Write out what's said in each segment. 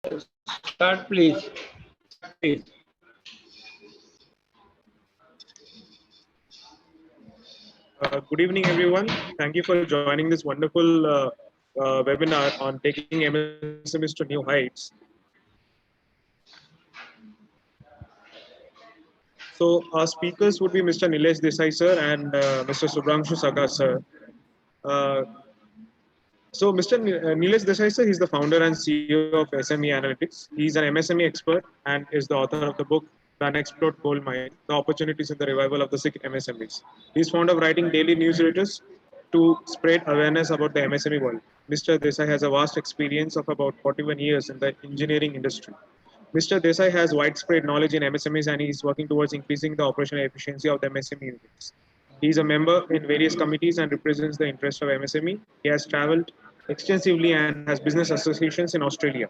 Start, please. Start, please. Good evening, everyone. Thank you for joining this wonderful webinar on taking MSMEs to new heights. So, our speakers would be Mr. Nilesh Desai, sir, and Mr. Subramshu Saga, sir. Uh, Nilesh Desai, sir, he's the founder and CEO of SME Analytics. He's an MSME expert and is the author of the book The Unexplored Gold Mine: The Opportunities in the Revival of the Sick MSMEs. He's fond of writing daily newsletters to spread awareness about the MSME world. Mr. Desai has a vast experience of about 41 years in the engineering industry. Mr. Desai has widespread knowledge in MSMEs and he is working towards increasing the operational efficiency of the MSME units. He is a member in various committees and represents the interest of MSME. He has traveled extensively and has business associations in Australia.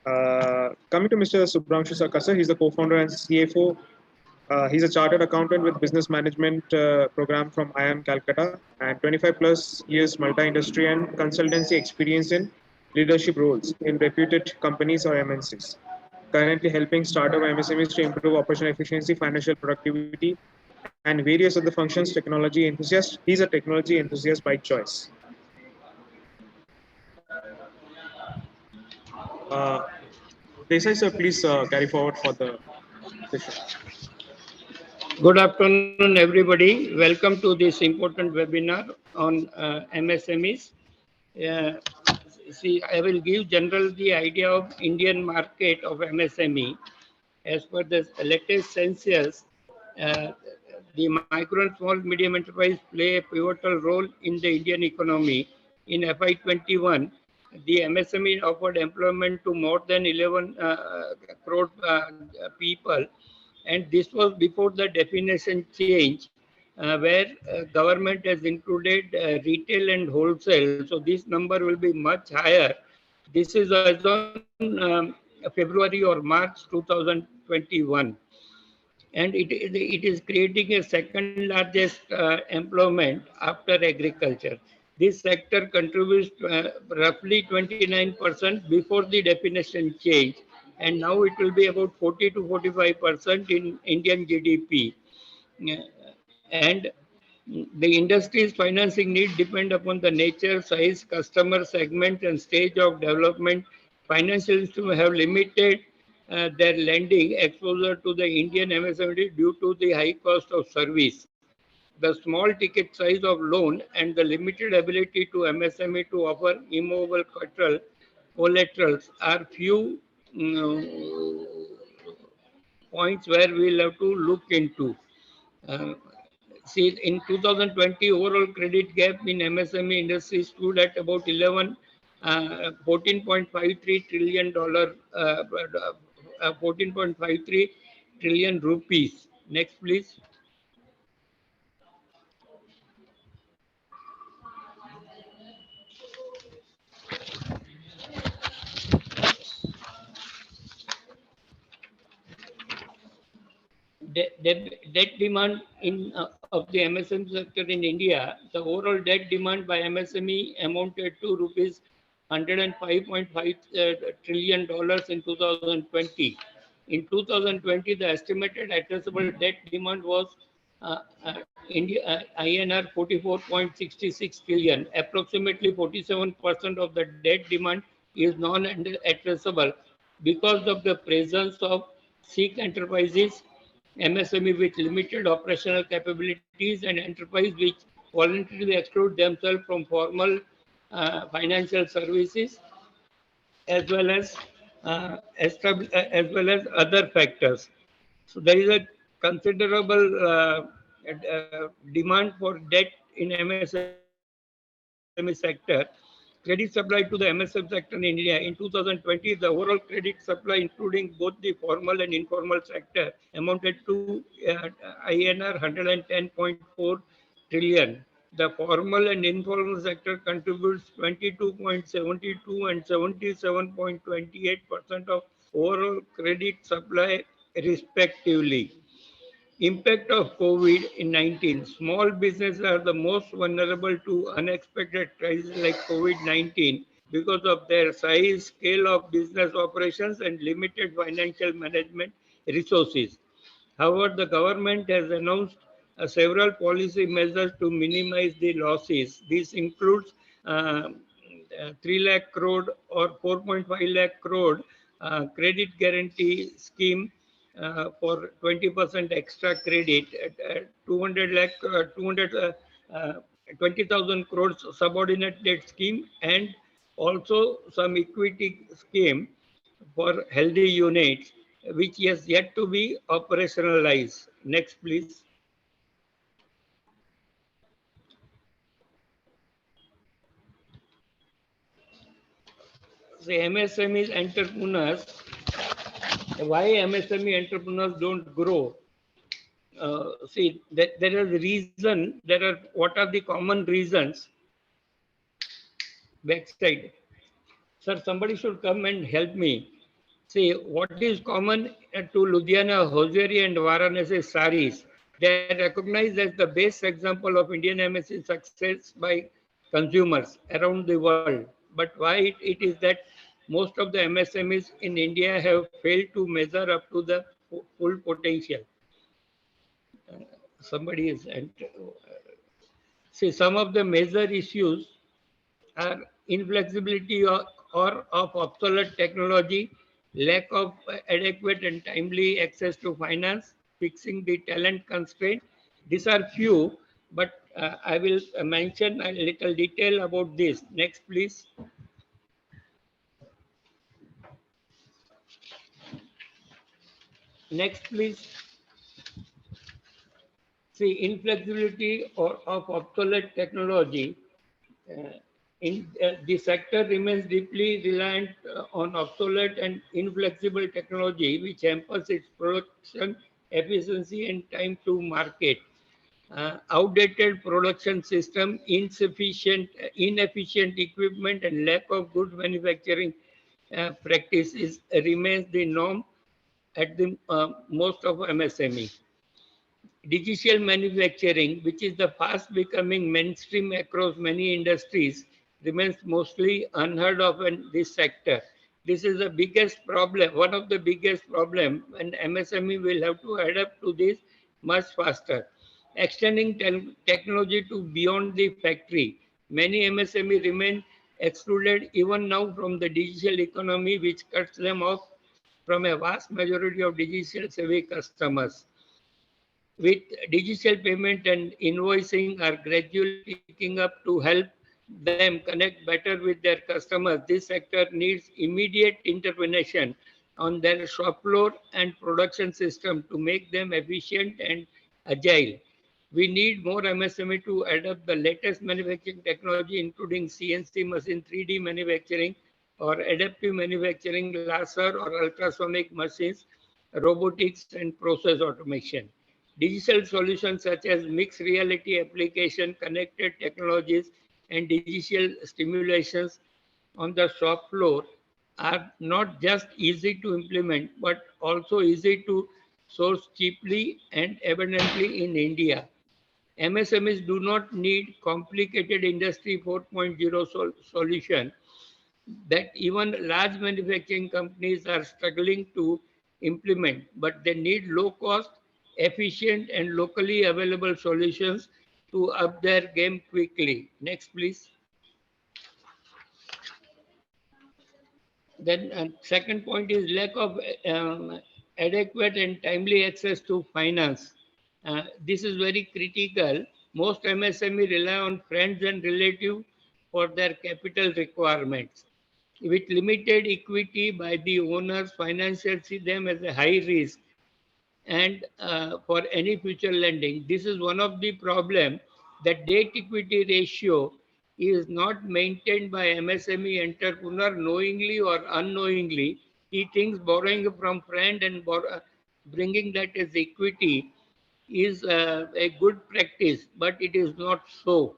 Coming to Mr. Subramshu Sakasa, he's the co-founder and CFO. He's a chartered accountant with business management program from IIM Calcutta and 25 plus years multi-industry and consultancy experience in leadership roles in reputed companies or MNCs. Currently helping startup MSMEs to improve operational efficiency, financial productivity, and various other functions. Technology enthusiast. He's a technology enthusiast by choice. Uh, Desai sir, please carry forward for the session. Good afternoon, everybody. Welcome to this important webinar on MSMEs. I will give general the idea of Indian market of MSME. As per the latest census, uh, the micro and small medium enterprise play a pivotal role in the Indian economy. In FY21, the MSME offered employment to more than 11 crore people, and this was before the definition change, where government has included retail and wholesale. So this number will be much higher. This is as on February or March 2021, and it is creating a second largest employment after agriculture. This sector contributes roughly 29% before the definition change, and now it will be about 40 to 45% in Indian GDP. And the industry's financing need depend upon the nature, size, customer segment, and stage of development. Financial institutions have limited their lending exposure to the Indian MSME due to the high cost of service, the small ticket size of loan, and the limited ability to MSME to offer immovable collaterals are few points where we'll have to look into. Uh, See, in 2020, overall credit gap in MSME industry stood at about 14.53 trillion dollar, 14.53 trillion rupees. Next, please. Debt demand of the MSME sector in India, the overall debt demand by MSME amounted to rupees 105.5 trillion dollars in 2020. In 2020, the estimated addressable debt demand was INR 44.66 trillion. Approximately 47% of the debt demand is non-addressable because of the presence of SIC enterprises, MSME with limited operational capabilities, and enterprise which voluntarily exclude themselves from formal financial services, as well as as well as other factors. So there is a considerable demand for debt in MSME sector. Credit supply to the MSME sector in India in 2020, the overall credit supply, including both the formal and informal sector, amounted to INR 110.4 trillion. The formal and informal sector contributes 22.72 and 77.28% of overall credit supply, respectively. Impact of COVID-19. Small businesses are the most vulnerable to unexpected crises like COVID-19. because of their size, scale of business operations, and limited financial management resources. However, the government has announced several policy measures to minimize the losses. This includes 3 lakh crore or 4.5 lakh crore credit guarantee scheme for 20% extra credit, 200 lakh, 20,000 crores subordinate debt scheme, and also some equity scheme for healthy units, which has yet to be operationalized. Next, please. The MSME entrepreneurs, why MSME entrepreneurs don't grow? See, there is reason. What are the common reasons? Backside, sir, somebody should come and help me. See, what is common to Ludhiana hosiery and Varanasi saris? They are recognized as the best example of Indian MSME success by consumers around the world. But why it is that most of the MSMEs in India have failed to measure up to the full potential? Somebody is. See, some of the major issues are inflexibility or of obsolete technology, lack of adequate and timely access to finance, fixing the talent constraint. These are few, but I will mention a little detail about this. Next, please. Next, please. See, inflexibility or of obsolete technology. The sector remains deeply reliant on obsolete and inflexible technology, which hampers its production efficiency and time to market. Outdated production system, inefficient equipment, and lack of good manufacturing practice remains the norm at the most of MSME. Digital manufacturing, which is the fast becoming mainstream across many industries, remains mostly unheard of in this sector. This is the biggest problem, one of the biggest problem, and MSME will have to adapt to this much faster. Extending technology to beyond the factory. Many MSME remain excluded even now from the digital economy, which cuts them off from a vast majority of digital savvy customers. With digital payment and invoicing are gradually picking up to help them connect better with their customers. This sector needs immediate intervention on their shop floor and production system to make them efficient and agile. We need more MSME to adopt the latest manufacturing technology, including CNC machine, 3D manufacturing, or adaptive manufacturing, laser or ultrasonic machines, robotics, and process automation. Digital solutions such as mixed reality application, connected technologies, and digital stimulations on the shop floor are not just easy to implement, but also easy to source cheaply and abundantly in India. MSMEs do not need complicated Industry 4.0 solution that even large manufacturing companies are struggling to implement, but they need low cost, efficient, and locally available solutions to up their game quickly. Next, please. Then second point is lack of adequate and timely access to finance. This is very critical. Most MSME rely on friends and relatives for their capital requirements. With limited equity by the owners, financiers see them as a high risk and for any future lending. This is one of the problem that debt equity ratio is not maintained by MSME entrepreneur knowingly or unknowingly. He thinks borrowing from friend and bringing that as equity is a good practice, but it is not so.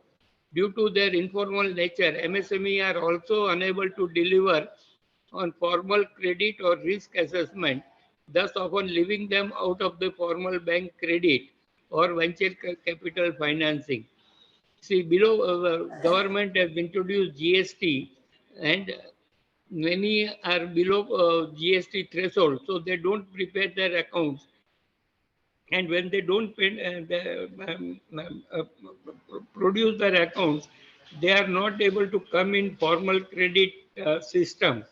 Due to their informal nature, MSME are also unable to deliver on formal credit or risk assessment, thus often leaving them out of the formal bank credit or venture capital financing. See, below government has introduced GST and many are below GST threshold, so they don't prepare their accounts. And when they don't pay, produce their accounts, they are not able to come in formal credit system.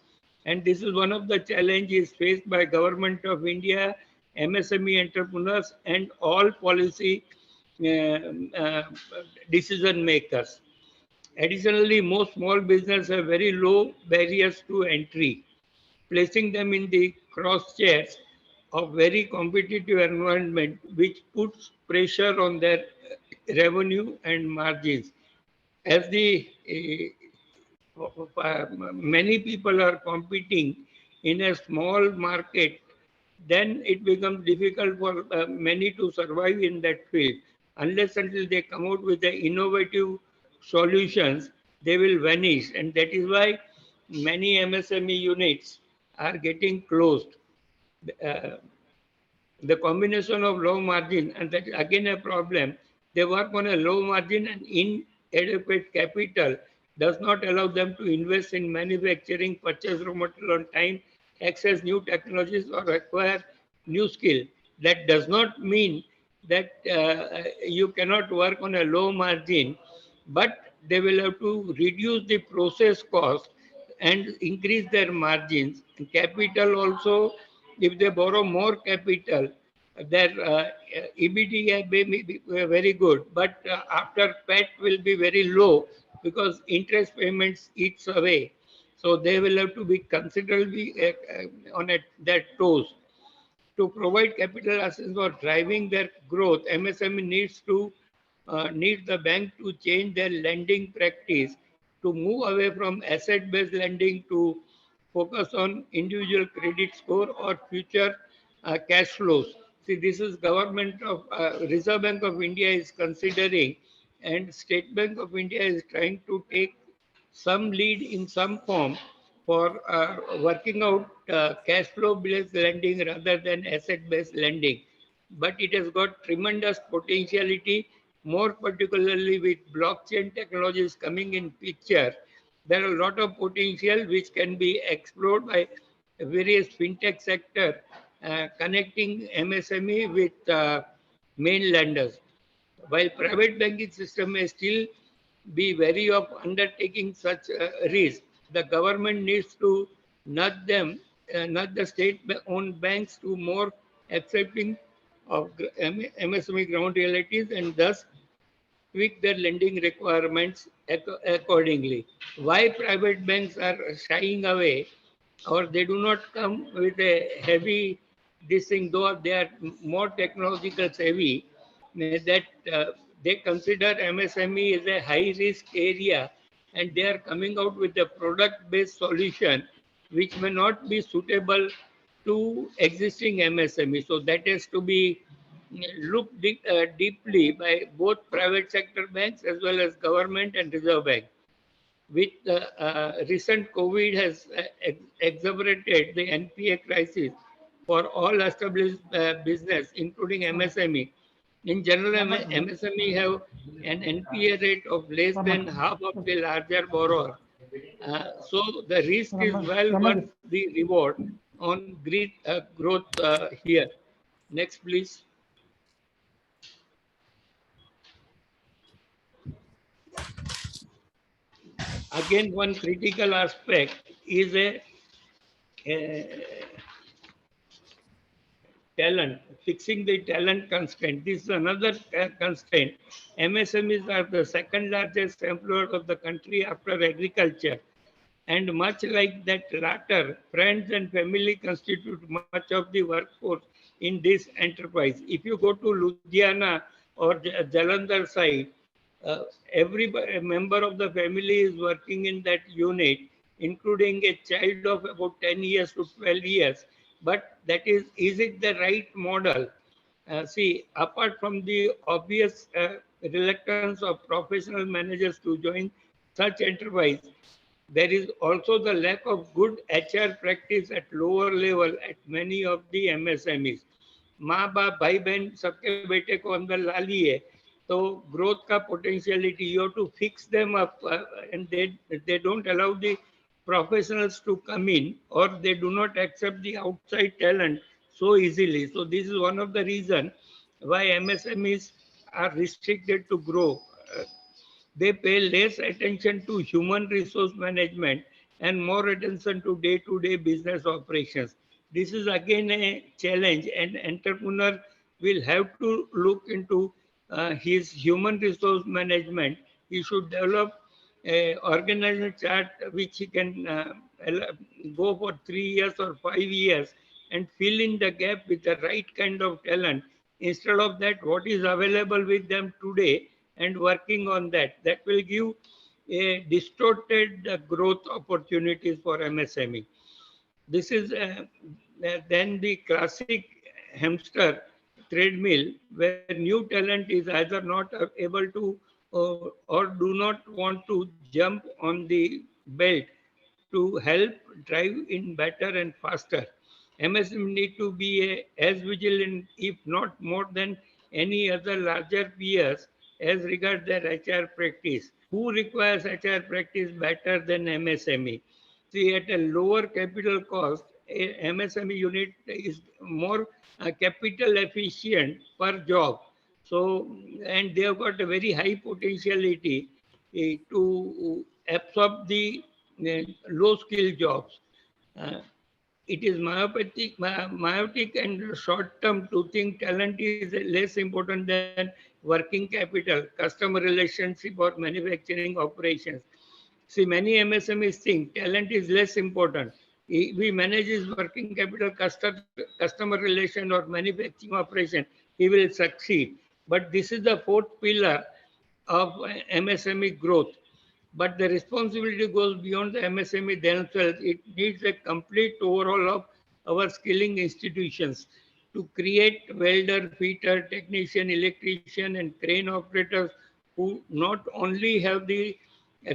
And this is one of the challenges faced by Government of India, MSME entrepreneurs, and all policy decision makers. Additionally, most small businesses have very low barriers to entry, placing them in the crosshairs of very competitive environment, which puts pressure on their revenue and margins. As the many people are competing in a small market, then it becomes difficult for many to survive in that field. Unless until they come out with the innovative solutions, they will vanish. And that is why many MSME units are getting closed. Uh, the combination of low margin, and that is again a problem. They work on a low margin, and inadequate capital does not allow them to invest in manufacturing, purchase raw material on time, access new technologies, or acquire new skill. That does not mean that you cannot work on a low margin, but they will have to reduce the process cost and increase their margins. And capital also, if they borrow more capital, their EBITDA may be very good, but after PAT will be very low because interest payments eats away. So they will have to be considerably on their toes. To provide capital assistance for driving their growth, MSME needs the bank to change their lending practice to move away from asset-based lending to focus on individual credit score or future cash flows. See, this is government of Reserve Bank of India is considering, and State Bank of India is trying to take some lead in some form for working out cash flow based lending rather than asset based lending. But it has got tremendous potentiality, more particularly with blockchain technologies coming in picture. There are a lot of potential which can be explored by various fintech sector, connecting MSME with main lenders. While private banking system may still be wary of undertaking such risk, the government needs to nudge them, nudge the state-owned banks to more accepting of MSME ground realities and thus tweak their lending requirements accordingly. Why private banks are shying away, or they do not come with a heavy this thing, though they are more technological savvy, that they consider MSME as a high risk area, and they are coming out with a product based solution which may not be suitable to existing MSME. So that has to be looked deeply by both private sector banks as well as government and Reserve Bank. With the recent COVID has exacerbated the NPA crisis for all established business, including MSME. In general, MSME have an NPA rate of less than half of the larger borrower. So the risk is well worth the reward on great growth here. Next, please. Again, one critical aspect is a talent, fixing the talent constraint. This is another constraint. MSMEs are the second largest employer of the country after agriculture. And much like that latter, friends and family constitute much of the workforce in this enterprise. If you go to Ludhiana or Jalandhar side, every member of the family is working in that unit, including a child of about 10 years to 12 years. But that is it the right model? See, apart from the obvious reluctance of professional managers to join such enterprise, there is also the lack of good HR practice at lower level at many of the MSMEs. माँ बाप भाई बहन सबके बेटे को अंदर ला लिए तो growth का potentiality you have to fix them up and they don't allow the professionals to come in, or they do not accept the outside talent so easily. So this is one of the reasons why MSMEs are restricted to grow. They pay less attention to human resource management and more attention to day-to-day business operations. This is again a challenge, and entrepreneur will have to look into his human resource management. He should develop a organizational chart which he can go for 3 years or 5 years and fill in the gap with the right kind of talent. Instead of that, what is available with them today and working on that. That will give a distorted growth opportunities for MSME. This is then the classic hamster treadmill where new talent is either not able to or do not want to jump on the belt to help drive in better and faster. MSME need to be as vigilant, if not more than any other larger peers as regards their HR practice. Who requires HR practice better than MSME? See, at a lower capital cost, a MSME unit is more capital efficient per job. So, and they have got a very high potentiality to absorb the low skill jobs. Uh, it is myopic and short term to think talent is less important than working capital, customer relationship, or manufacturing operations. See, many MSMEs think talent is less important. We manage his working capital, customer relation, or manufacturing operation, he will succeed. But this is the fourth pillar of MSME growth. But the responsibility goes beyond the MSME themselves. It needs a complete overhaul of our skilling institutions to create welder, fitter, technician, electrician, and crane operators who not only have the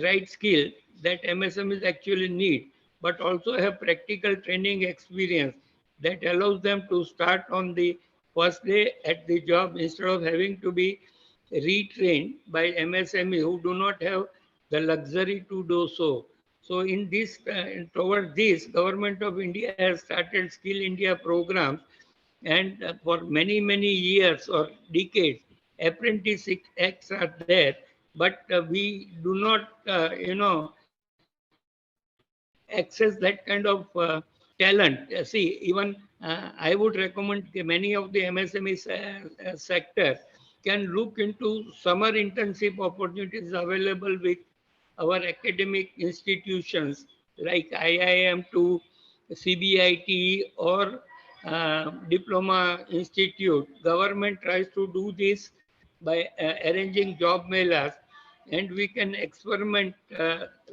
right skill that MSMEs actually need, but also have practical training experience that allows them to start on the first day at the job instead of having to be retrained by MSME who do not have the luxury to do so. So in this, toward this, Government of India has started Skill India programs, and for many years or decades, apprentice acts are there, but we do not, access that kind of talent. See, even I would recommend many of the MSME sector can look into summer internship opportunities available with our academic institutions like IIM to CBIT or Diploma Institute. Government tries to do this by arranging job mailers, and we can experiment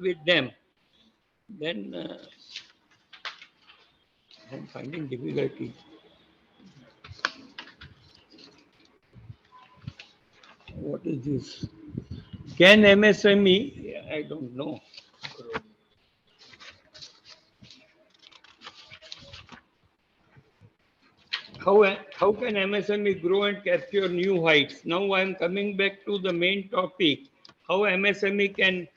with them. Then I'm finding difficulty. What is this? Can MSME? I don't know. How can MSME grow and capture new heights? Now I'm coming back to the main topic: how MSME can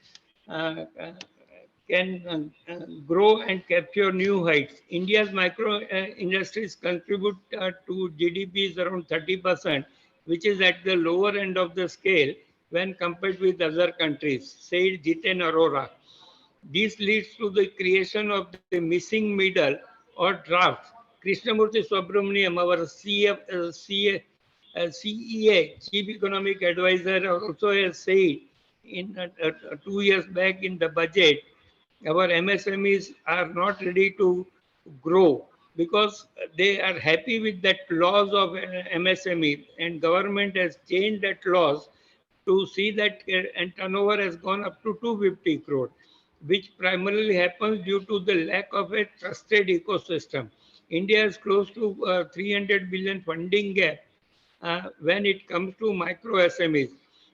grow and capture new heights. India's micro industries contribute to GDP is around 30%, which is at the lower end of the scale when compared with other countries, said Jiten Arora. This leads to the creation of the missing middle or draft. Krishnamurthy Subramaniam, our CEA, Chief Economic Advisor, also has said in 2 years back in the budget, our MSMEs are not ready to grow because they are happy with that laws of MSME, and government has changed that laws to see that and turnover has gone up to 250 crore, which primarily happens due to the lack of a trusted ecosystem. India is close to 300 billion funding gap when it comes to micro SMEs,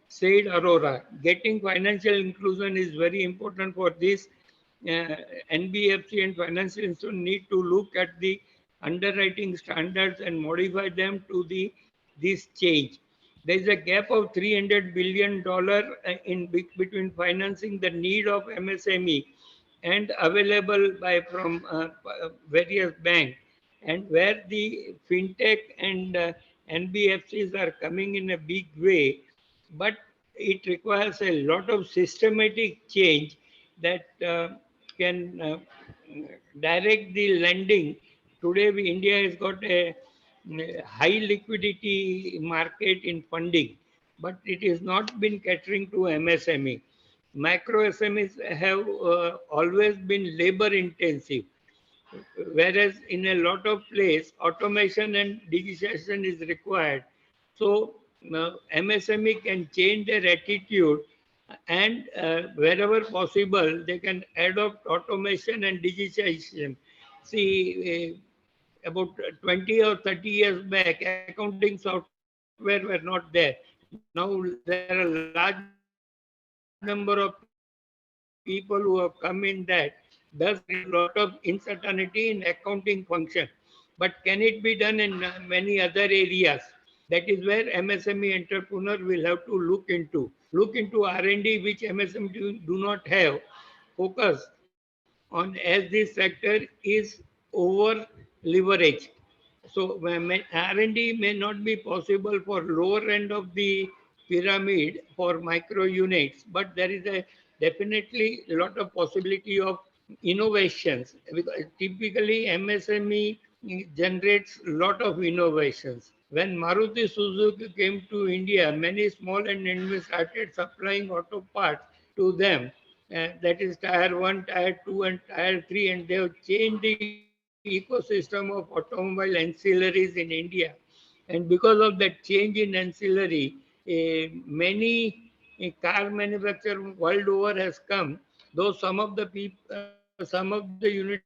said Arora. Getting financial inclusion is very important for this. NBFC and financial institutions need to look at the underwriting standards and modify them to this change. There is a gap of $300 billion in between financing the need of MSME and available by from various banks, and where the fintech and NBFCs are coming in a big way, but it requires a lot of systematic change that can direct the lending. Today, India has got a high liquidity market in funding, but it has not been catering to MSME. Micro SMEs have always been labor intensive, whereas in a lot of place automation and digitization is required. So MSME can change their attitude, and wherever possible they can adopt automation and digitization. See, about 20 or 30 years back, accounting software were not there. Now there are a large number of people who have come in that. Thus, there is a lot of uncertainty in accounting function. But can it be done in many other areas? That is where MSME entrepreneur will have to look into R&D, which MSME do not have. Focus on, as this sector is over leveraged. So R&D may not be possible for lower end of the pyramid for micro units, but there is a definitely a lot of possibility of innovations, because typically MSME generates a lot of innovations. When Maruti Suzuki came to India, many small and enterprises started supplying auto parts to them. That is tier 1, tier 2, and tier 3, and they have changed the ecosystem of automobile ancillaries in India. And because of that change in ancillary, many car manufacturer world over has come, though some of the unit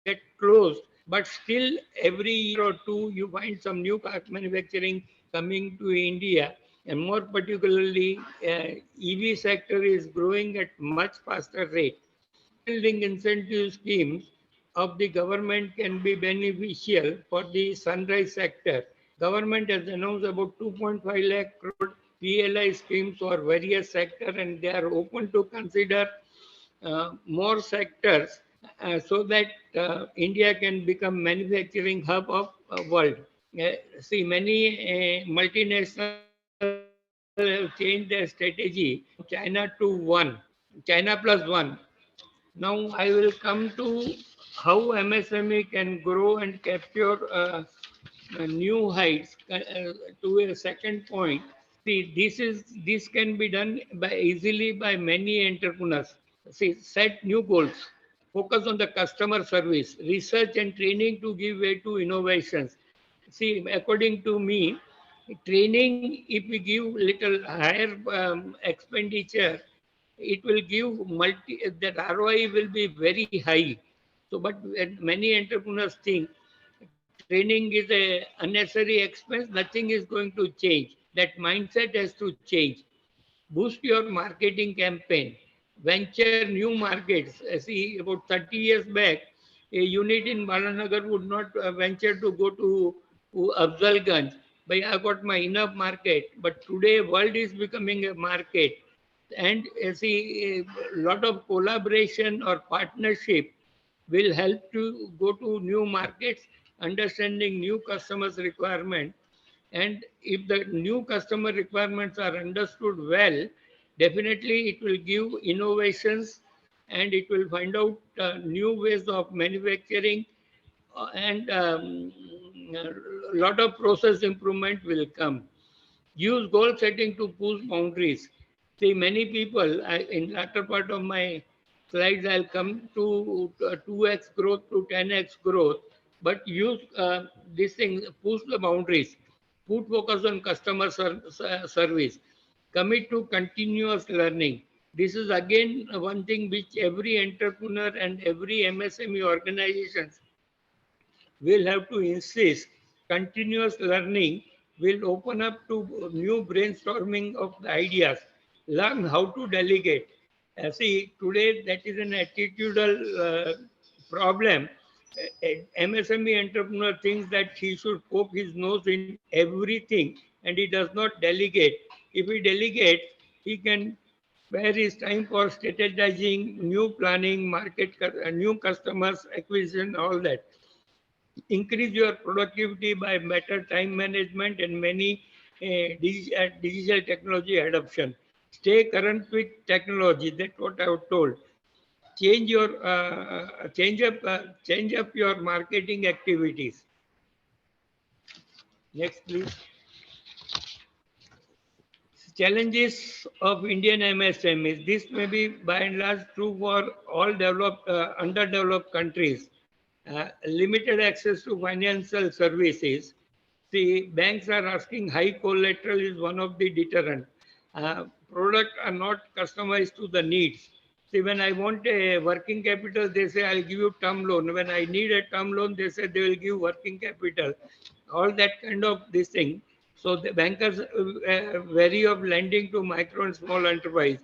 get closed, but still every year or two you find some new car manufacturing coming to India. And more particularly, EV sector is growing at much faster rate. Tax shielding incentive schemes of the government can be beneficial for the sunrise sector. Government has announced about 2.5 lakh crore PLI schemes for various sectors, and they are open to consider more sectors so that India can become manufacturing hub of world. See, many multinationals have changed their strategy from China to one, China plus one. Now I will come to how MSME can grow and capture new heights. To a second point, see, this can be done by easily by many entrepreneurs. See, set new goals, focus on the customer service, research and training to give way to innovations. See, according to me, training, if we give little higher expenditure, it will give that ROI will be very high. So, but many entrepreneurs think training is a unnecessary expense, nothing is going to change. That mindset has to change. Boost your marketing campaign, venture new markets. See, about 30 years back, a unit in Balanagar would not venture to go to Afzalganj. But I got my enough market. But today, world is becoming a market, and see, a lot of collaboration or partnership will help to go to new markets, understanding new customers' requirement. And if the new customer requirements are understood well, definitely it will give innovations, and it will find out new ways of manufacturing, and a lot of process improvement will come. Use goal setting to push boundaries. See, many people, in latter part of my slides, I'll come to 2x growth to 10x growth, but use this thing, push the boundaries, put focus on customer service, commit to continuous learning. This is again one thing which every entrepreneur and every MSME organizations will have to insist. Continuous learning will open up to new brainstorming of the ideas. Learn how to delegate. See, today that is an attitudinal problem. MSME entrepreneur thinks that he should poke his nose in everything, and he does not delegate. If he delegates, he can where it's time for strategizing, new planning, new customers, acquisition, all that. Increase your productivity by better time management and many digital technology adoption. Stay current with technology. That's what I was told. Change up your marketing activities. Next, please. Challenges of Indian MSMEs. This may be by and large true for all underdeveloped countries. Limited access to financial services. See, banks are asking high collateral is one of the deterrent. Products are not customized to the needs. See, when I want a working capital, they say I'll give you term loan. When I need a term loan, they say they will give working capital. All that kind of this thing. So the bankers vary of lending to micro and small enterprise.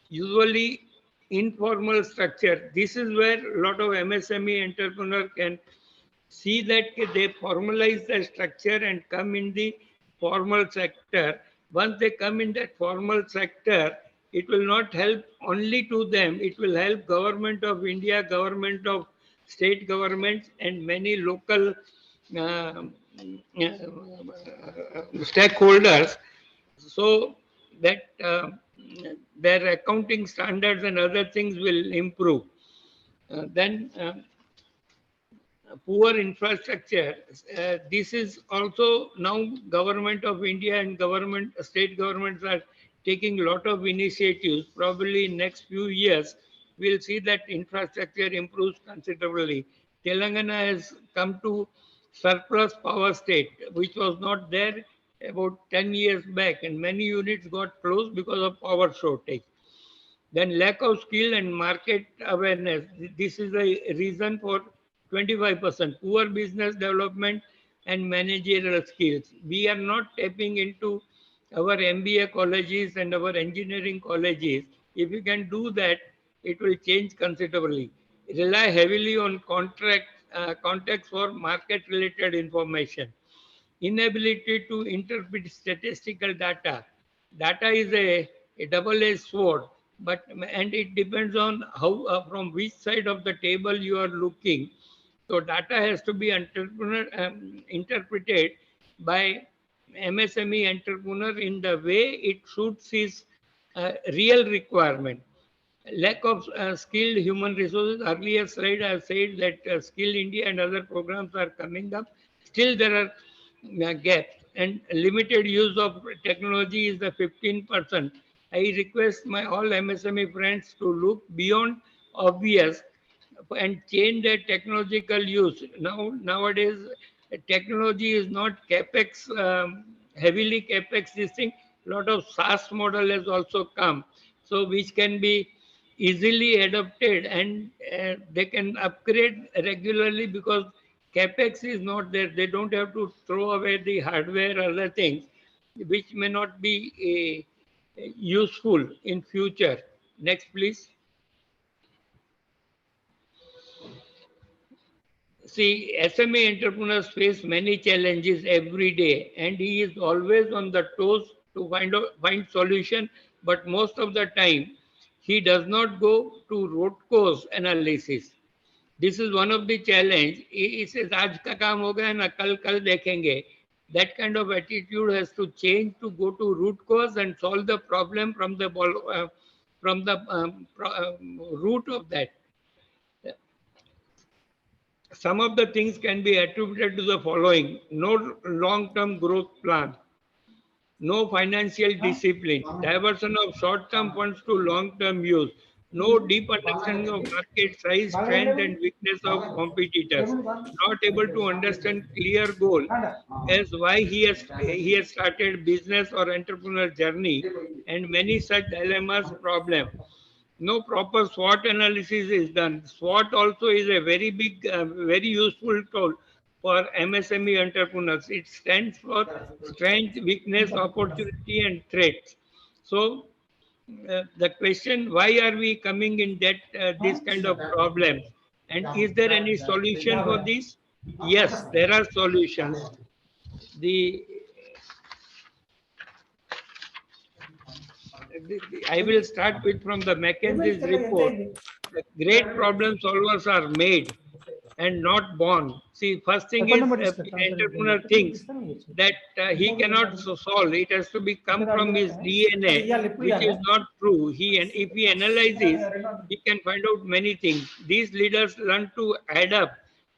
Usually informal structure. This is where a lot of MSME entrepreneur can see that they formalize the structure and come in the formal sector. Once they come in that formal sector, it will not help only to them. It will help government of India, government of state governments, and many local uh, stakeholders, so that their accounting standards and other things will improve. Then poor infrastructure. This is also now government of India and state governments are taking a lot of initiatives. Probably in next few years, we'll see that infrastructure improves considerably. Telangana has come to surplus power state, which was not there about 10 years back, and many units got closed because of power shortage. Then lack of skill and market awareness. This is a reason for 25%. Poor business development and managerial skills. We are not tapping into our MBA colleges and our engineering colleges. If you can do that, it will change considerably. Rely heavily on contacts for market related information. Inability to interpret statistical data. Data is a double-edged sword, but and it depends on how from which side of the table you are looking. So data has to be interpreted by MSME entrepreneur in the way it suits his real requirement. Lack of skilled human resources. Earlier slide I have said that Skill India and other programs are coming up. Still there are gaps, and limited use of technology is the 15%. I request my all MSME friends to look beyond obvious and change their technological use. Nowadays, technology is not capex, heavily capex. This thing, lot of SaaS model has also come, so which can be easily adopted, and they can upgrade regularly because capex is not there. They don't have to throw away the hardware, other things, which may not be useful in future. Next, please. See, SME entrepreneurs face many challenges every day, and he is always on the toes to find solution. But most of the time, he does not go to root cause analysis. This is one of the challenge. He says, "आज का काम हो गया ना, कल कल देखेंगे." That kind of attitude has to change to go to root cause and solve the problem from the root of that. Some of the things can be attributed to the following: no long-term growth plan, no financial discipline, diversion of short-term funds to long-term use, no deep understanding of market size, strength, and weakness of competitors, not able to understand clear goal as why he has started business or entrepreneur journey, and many such dilemmas problem. No proper SWOT analysis is done. SWOT also is a very big, very useful tool for MSME entrepreneurs. It stands for strength, weakness, opportunity, and threats. So the question: why are we coming in that this kind of problems? And is there any solution for this? Yes, there are solutions. The I will start with from the McKinsey's report. The great problem solvers are made and not born. See, first thing is entrepreneur thinks that he cannot solve. It has to be come from his DNA, which is not true. And if he analyzes, he can find out many things. These leaders learn to add up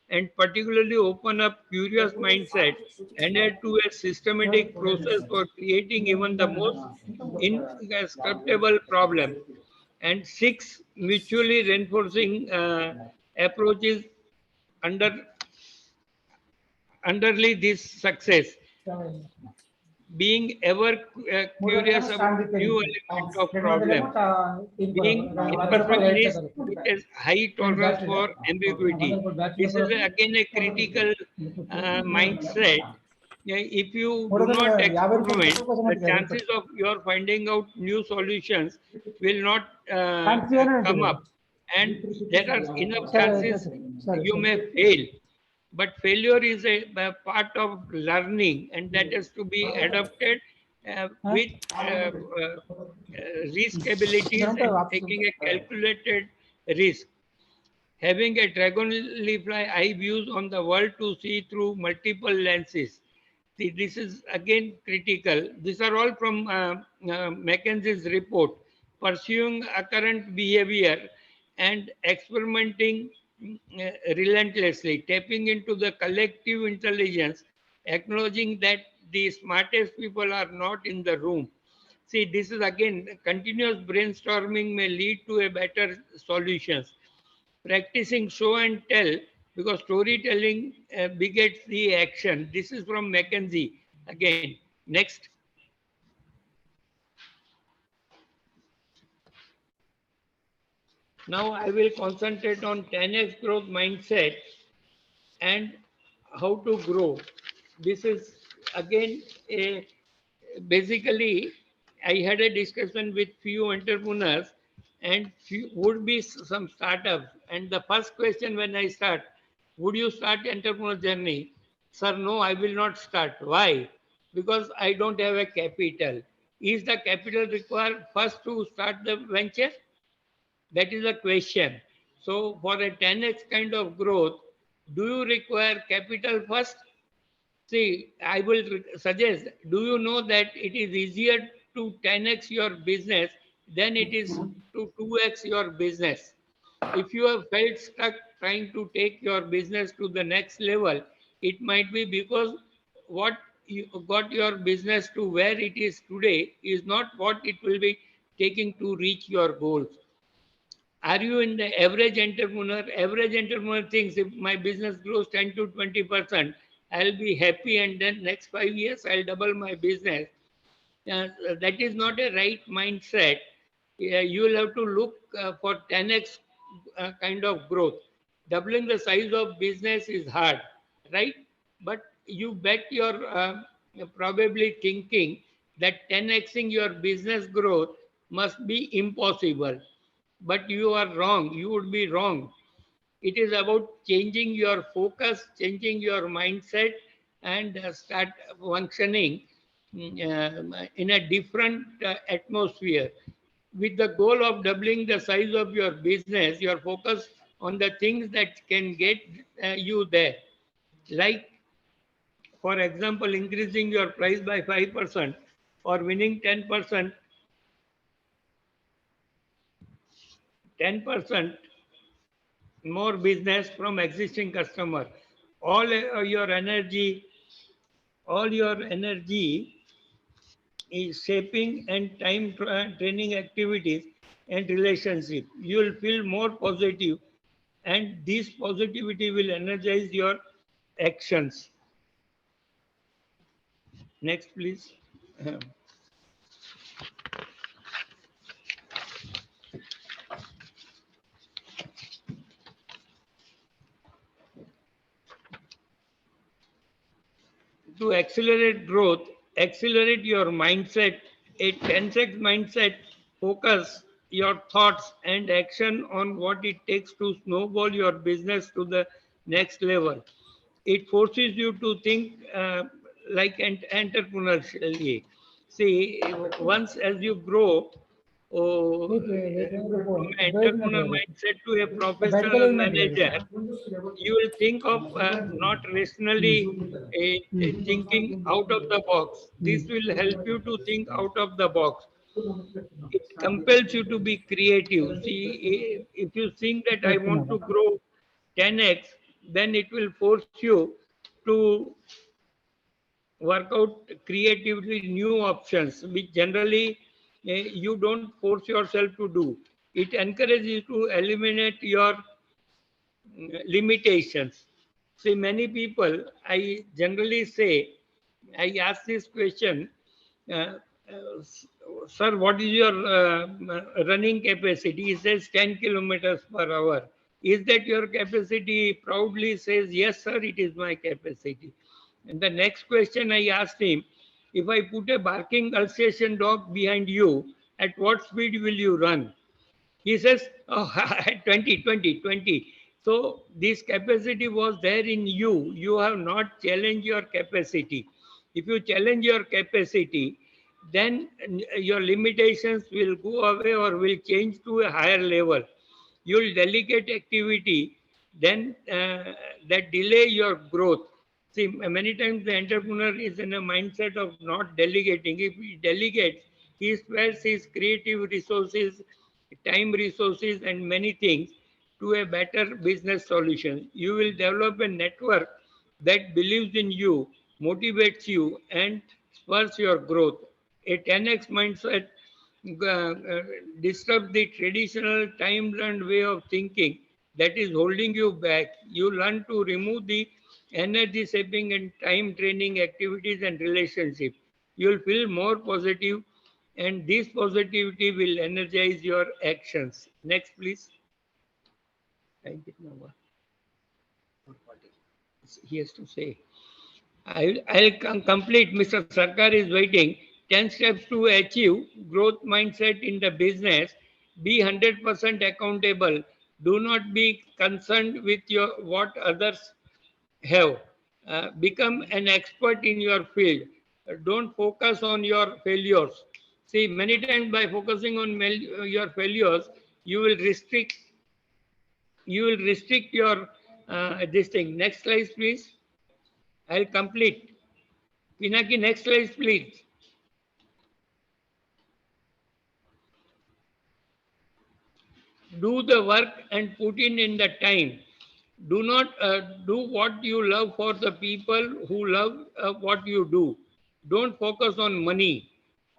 and particularly open up curious mindset and add to a systematic process for creating even the most inscrutable problem. And six, mutually reinforcing approaches under underly this success, being ever curious about new element of problem, being a perfectionist with a high tolerance for ambiguity. This is again a critical mindset. If you do not experiment, the chances of your finding out new solutions will not come up, and there are enough chances you may fail. But failure is a part of learning, and that has to be adopted with risk abilities and taking a calculated risk. Having a dragonfly eye views on the world to see through multiple lenses. See, this is again critical. These are all from McKinsey's report. Pursuing a current behavior and experimenting relentlessly, tapping into the collective intelligence, acknowledging that the smartest people are not in the room. See, this is again continuous brainstorming may lead to a better solutions. Practicing show and tell, because storytelling begets the action. This is from McKinsey. Again, next. Now I will concentrate on 10x growth mindset and how to grow. This is again basically I had a discussion with few entrepreneurs and would be some startups. And the first question when I start, would you start entrepreneur journey? Sir, no, I will not start. Why? Because I don't have a capital. Is the capital required first to start the venture? That is a question. So for a 10x kind of growth, do you require capital first? See, I will suggest, do you know that it is easier to 10x your business than it is to 2x your business? If you have felt stuck trying to take your business to the next level, it might be because what you got your business to where it is today is not what it will be taking to reach your goals. Are you in the average entrepreneur? Average entrepreneur thinks if my business grows 10 to 20%, I'll be happy, and then next 5 years I'll double my business. That is not a right mindset. You will have to look for 10x kind of growth. Doubling the size of business is hard, right? But you bet your probably thinking that 10xing your business growth must be impossible. But you are wrong. You would be wrong. It is about changing your focus, changing your mindset, and start functioning in a different atmosphere. With the goal of doubling the size of your business, your focus on the things that can get you there. Like, for example, increasing your price by 5% or winning 10%, 10% more business from existing customer. All your energy is shaping and time training activities and relationship. You will feel more positive, and this positivity will energize your actions. Next, please. To accelerate growth, accelerate your mindset, a 10x mindset, focus your thoughts and action on what it takes to snowball your business to the next level. It forces you to think like an entrepreneurially. See, once as you grow, from an entrepreneur mindset to a professional manager, you will think of not rationally thinking out of the box. This will help you to think out of the box. It compels you to be creative. See, if you think that I want to grow 10x, then it will force you to work out creatively new options, which generally you don't force yourself to do. It encourages you to eliminate your limitations. See, many people, I generally say, I ask this question, uh, sir, what is your running capacity? He says 10 kilometers per hour. Is that your capacity? Proudly says, yes, sir, it is my capacity. And the next question I asked him, if I put a barking Alsatian dog behind you, at what speed will you run? He says, oh, 20, 20, 20. So this capacity was there in you. You have not challenged your capacity. If you challenge your capacity, then your limitations will go away or will change to a higher level. You will delegate activity, then that delay your growth. See, many times the entrepreneur is in a mindset of not delegating. If he delegates, he spares his creative resources, time resources, and many things to a better business solution. You will develop a network that believes in you, motivates you, and spurs your growth. A 10x mindset disrupt the traditional time learned way of thinking that is holding you back. You learn to remove the energy sapping and time draining activities and relationships. You will feel more positive, and this positivity will energize your actions. Next, please. Thank you, Nava. He has to say. I'll complete. Mr. Sarkar is waiting. 10 steps to achieve growth mindset in the business. Be 100% accountable. Do not be concerned with your what others have. Become an expert in your field. Don't focus on your failures. See, many times by focusing on your failures, you will restrict your this thing. Next slide, please. I'll complete. Pinaki, next slide, please. Do the work and put in the time. Do not do what you love for the people who love what you do. Don't focus on money.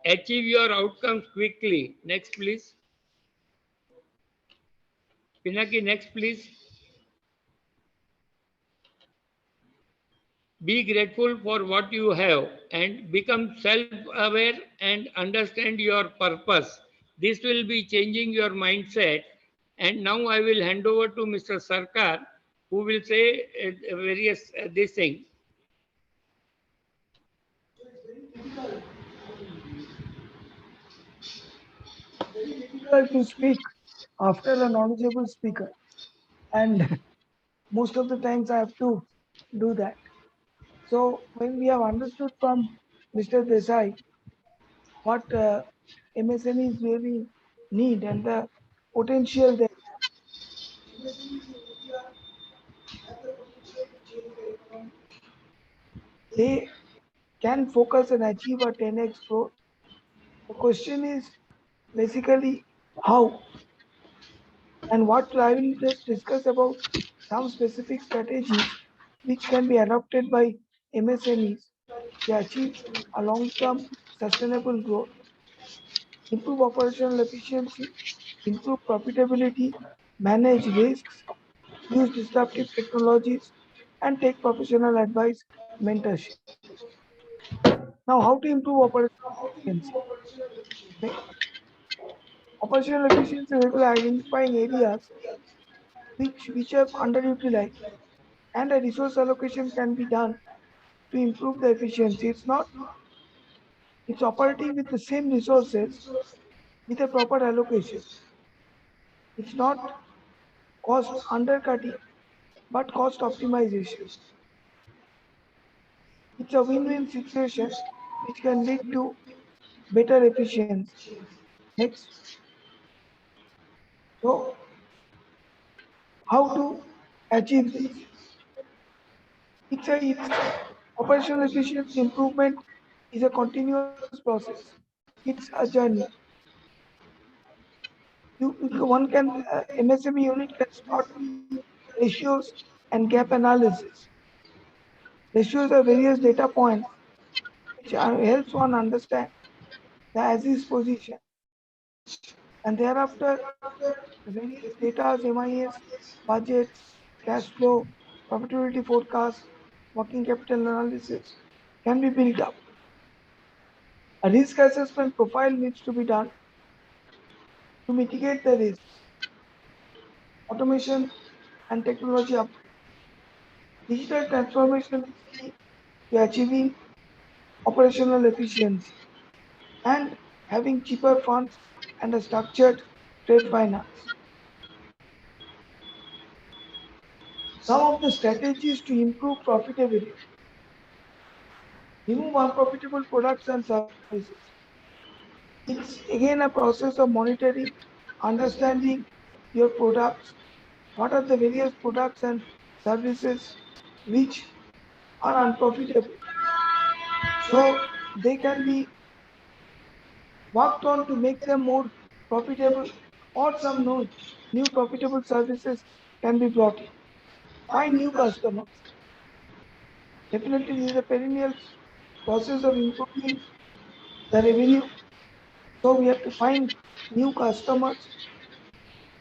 Achieve your outcomes quickly. Next, please. Pinaki, next, please. Be grateful for what you have and become self aware and understand your purpose. This will be changing your mindset. And now I will hand over to Mr. Sarkar, who will say various this thing. Very difficult to speak after a knowledgeable speaker, and most of the times I have to do that. So when we have understood from Mr. Desai what MSMEs really need and the potential they have, MSMEs in India have the potential to change the economy. They can focus and achieve a 10x growth. The question is basically how and what I will just discuss about some specific strategies which can be adopted by MSMEs to achieve a long-term sustainable growth, improve operational efficiency, improve profitability, manage risks, use disruptive technologies, and take professional advice, mentorship. Now, how to improve operational efficiency? Okay. Operational efficiency will be identifying areas which are underutilized and a resource allocation can be done to improve the efficiency. It's operating with the same resources with a proper allocation. It's not cost undercutting, but cost optimization. It's a win-win situation which can lead to better efficiency. Next. So, how to achieve this? It's operational efficiency improvement is a continuous process. It's a journey. One can MSME unit can start with ratios and gap analysis. Ratios are various data points which helps one understand the as-is position, and thereafter various data, MIS, budgets, cash flow, profitability forecast, working capital analysis can be built up. A risk assessment profile needs to be done to mitigate the risks. Automation and technology upgrade. Digital transformation is key to achieving operational efficiency and having cheaper funds and a structured trade finance. Some of the strategies to improve profitability. Remove unprofitable products and services. It's again a process of monitoring, understanding your products, what are the various products and services which are unprofitable. So they can be worked on to make them more profitable, or some new profitable services can be brought in. Find new customers. Definitely, this is a perennial process of improving the revenue. So we have to find new customers,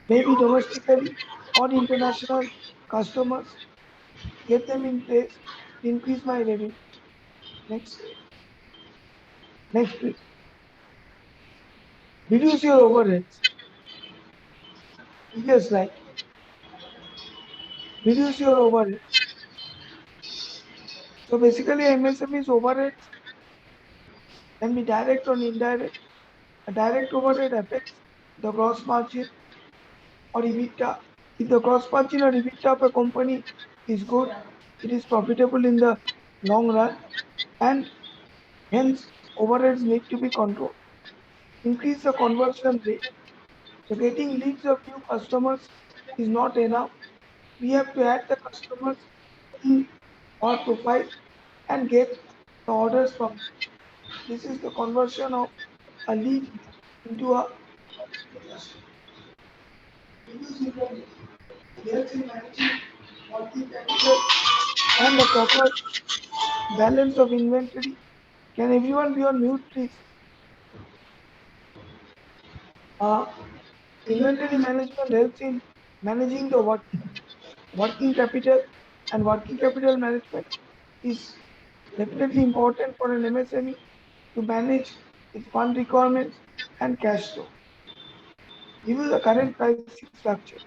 maybe domestically or international customers, get them in place to increase my revenue. Next, next please. Reduce your overheads. Previous slide. Reduce your overheads. So basically, MSME's overheads can be direct or indirect. A direct overhead affects the gross margin or EBITDA. If the gross margin or EBITDA of a company is good, it is profitable in the long run, and hence overheads need to be controlled. Increase the conversion rate. So getting leads of new customers is not enough. We have to add the customers in our profile and get the orders from them. This is the conversion of a lead into a customer. Reduce inventory. Helps in managing working capital and the proper balance of inventory. Can everyone be on mute, please? Uh, Inventory management helps in managing the working capital, and working capital management is definitely important for an MSME to manage its fund requirements and cash flow. Review the current pricing structure.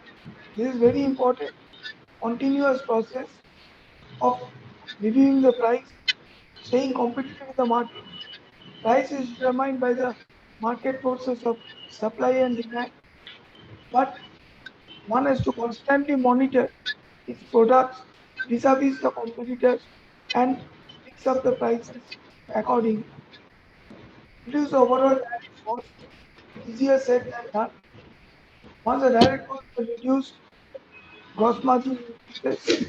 This is very important. Continuous process of reviewing the price, staying competitive in the market. Price is determined by the market forces of supply and demand, but one has to constantly monitor its products vis-a-vis the competitors and fix up the prices accordingly. Reduce the overall direct cost. Easier said than done. Once the direct cost is reduced, gross margin increases.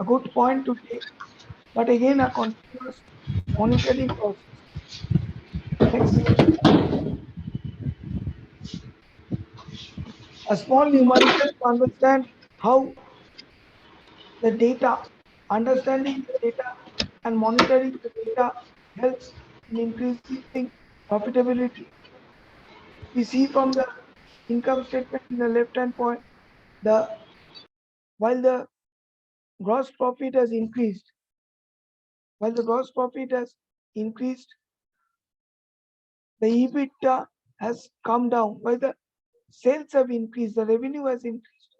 A good point to take, but again a continuous monitoring process. Next, a small numerical to understand how the data, understanding the data and monitoring the data helps in increasing profitability. We see from the income statement in the left hand point, the while the gross profit has increased, while the gross profit has increased, the EBITDA has come down. While the sales have increased, the revenue has increased,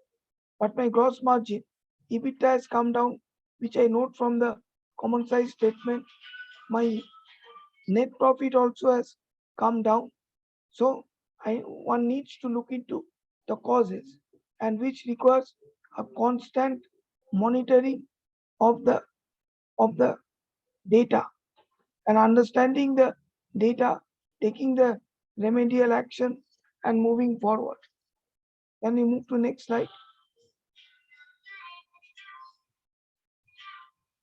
but my gross margin, EBITDA has come down, which I note from the common size statement. My net profit also has come down. So one needs to look into the causes, and which requires a constant monitoring of the data and understanding the data, taking the remedial action and moving forward. Can we move to next slide?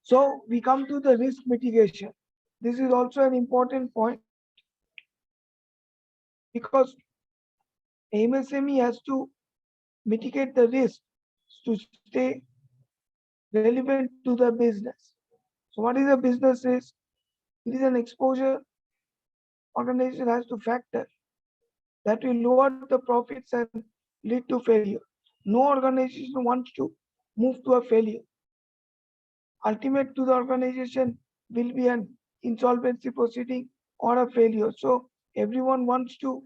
So we come to the risk mitigation. This is also an important point because MSME has to mitigate the risk to stay relevant to the business. So what is a business risk? It is an exposure organization has to factor that will lower the profits and lead to failure. No organization wants to move to a failure. Ultimate to the organization will be an insolvency proceeding or a failure. So everyone wants to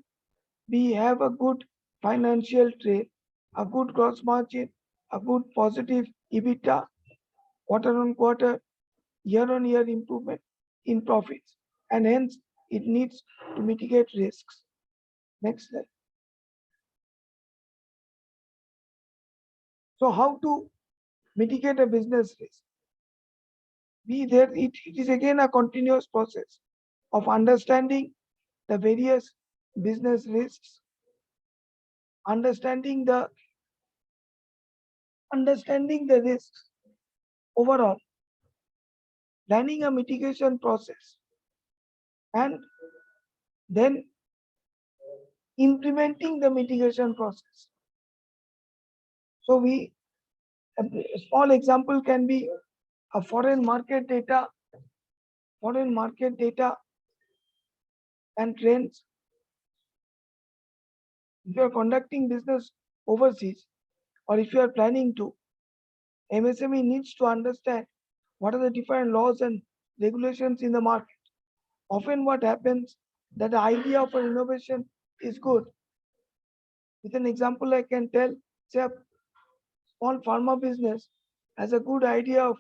have a good financial trail, a good gross margin, a good positive EBITDA, quarter on quarter, year on year improvement in profits, and hence it needs to mitigate risks. Next slide. So how to mitigate a business risk? It is again a continuous process of understanding the various business risks, understanding the risks overall, planning a mitigation process, and then implementing the mitigation process. So a small example can be a foreign market data and trends. If you are conducting business overseas or if you are planning to, MSME needs to understand what are the different laws and regulations in the market. Often what happens that the idea of an innovation is good. With an example I can tell, say a small pharma business has a good idea of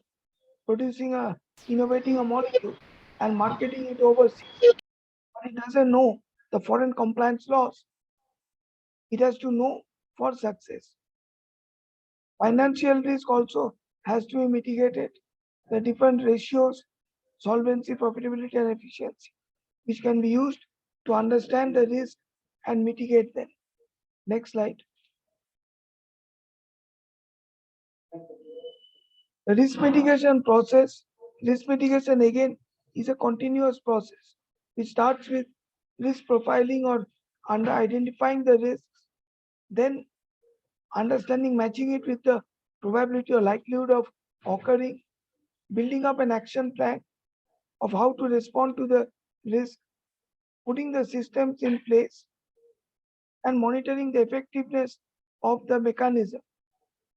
innovating a molecule and marketing it overseas. But it doesn't know the foreign compliance laws. It has to know for success. Financial risk also has to be mitigated. The different ratios, solvency, profitability, and efficiency, which can be used to understand the risk and mitigate them. Next slide. The risk mitigation process. Risk mitigation again is a continuous process which starts with risk profiling or under identifying the risks, then understanding, matching it with the probability or likelihood of occurring, building up an action plan of how to respond to the risk, putting the systems in place, and monitoring the effectiveness of the mechanism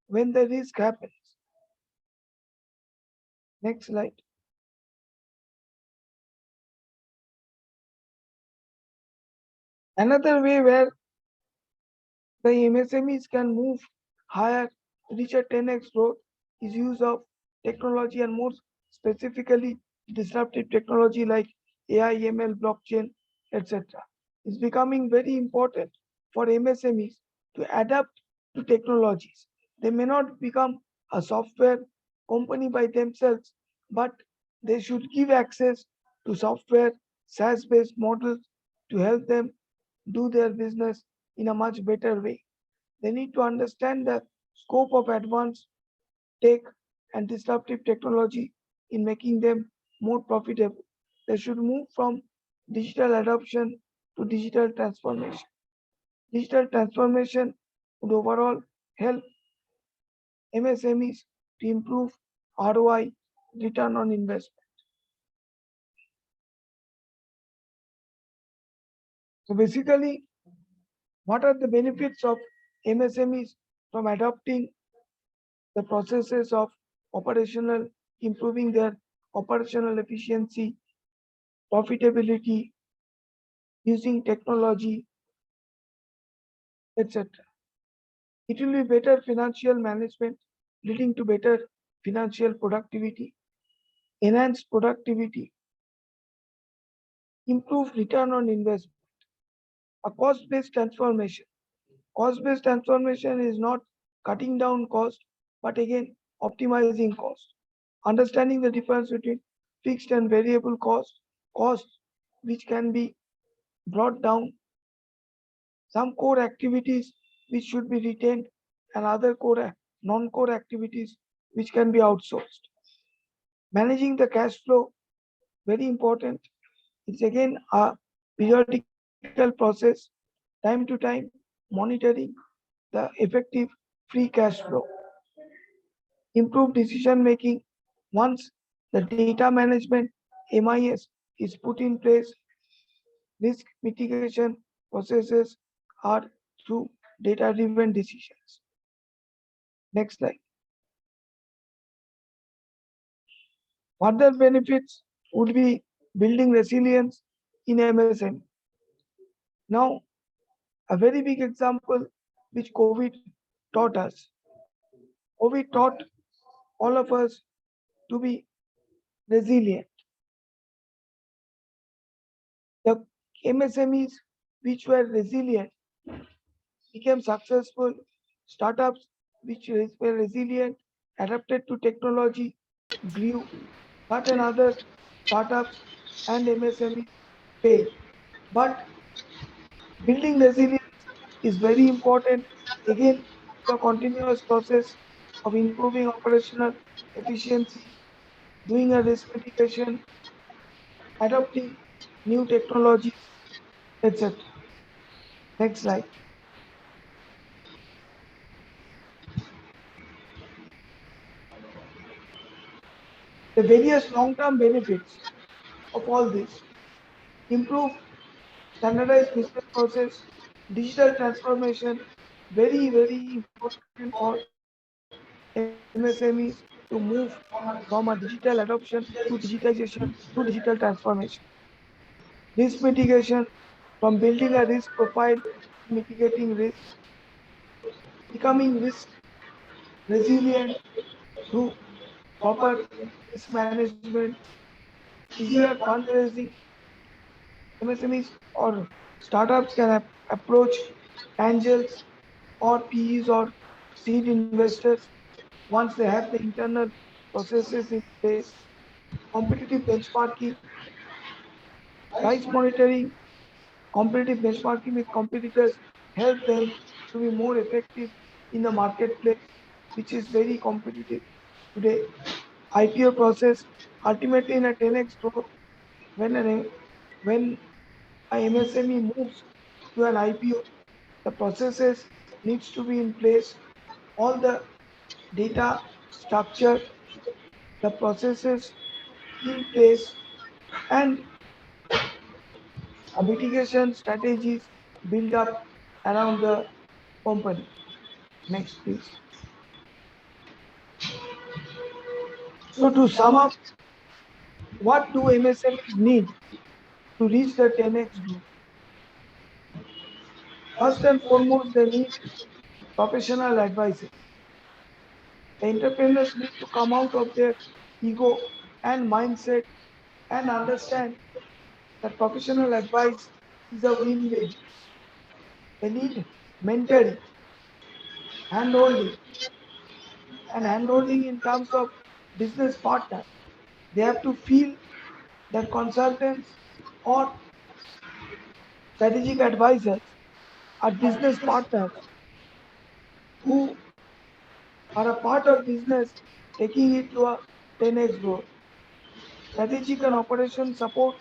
when the risk happens. Next slide. Another way where the MSMEs can move higher, reach a 10x growth is use of technology and more specifically disruptive technology like AI, ML, blockchain, etc. It's becoming very important for MSMEs to adapt to technologies. They may not become a software company by themselves, but they should give access to software, SaaS-based models to help them do their business in a much better way. They need to understand the scope of advanced tech and disruptive technology in making them more profitable. They should move from digital adoption to digital transformation. Digital transformation would overall help MSMEs to improve ROI, return on investment. So basically, what are the benefits of MSMEs from adopting the processes of improving their operational efficiency, profitability, using technology, etc. It will be better financial management, leading to better financial productivity, enhanced productivity, improved return on investment, a cost-based transformation. Cost-based transformation is not cutting down cost, but again, optimizing cost. Understanding the difference between fixed and variable costs which can be brought down. Some core activities which should be retained, and other non-core activities which can be outsourced. Managing the cash flow, very important. It's again a periodical process, time to time, monitoring the effective free cash flow. Improve decision making. Once the data management MIS is put in place, risk mitigation processes are through data driven decisions. Next slide. Further benefits would be building resilience in MSME. Now, a very big example which COVID taught us. COVID taught all of us to be resilient. The MSMEs which were resilient became successful. Startups which were resilient, adapted to technology, grew. Certain other startups and MSMEs failed. But building resilience is very important. Again, the continuous process of improving operational efficiency, doing a risk mitigation, adopting new technologies, etc. Next slide. The various long-term benefits of all this: improve standardized business process, digital transformation, very important for MSMEs to move from a digital adoption to digitization to digital transformation. Risk mitigation, from building a risk profile to mitigating risk, becoming risk resilient through proper risk management, easier fundraising. MSMEs or startups can approach angels or PEs or seed investors once they have the internal processes in place. Competitive benchmarking, price monitoring, competitive benchmarking with competitors help them to be more effective in the marketplace, which is very competitive today. IPO process, ultimately in a 10x growth, when a MSME moves to an IPO, the processes needs to be in place. All the data structure, the processes in place, and mitigation strategies build up around the company. Next, please. So to sum up, what do MSMEs need to reach the 10x growth? First and foremost, they need professional advisors. The entrepreneurs need to come out of their ego and mindset and understand that professional advice is a win-win. They need mentoring, handholding, and handholding in terms of business partner. They have to feel that consultants or strategic advisors are business partners who are a part of business taking it to a 10x growth. Strategic and operation support,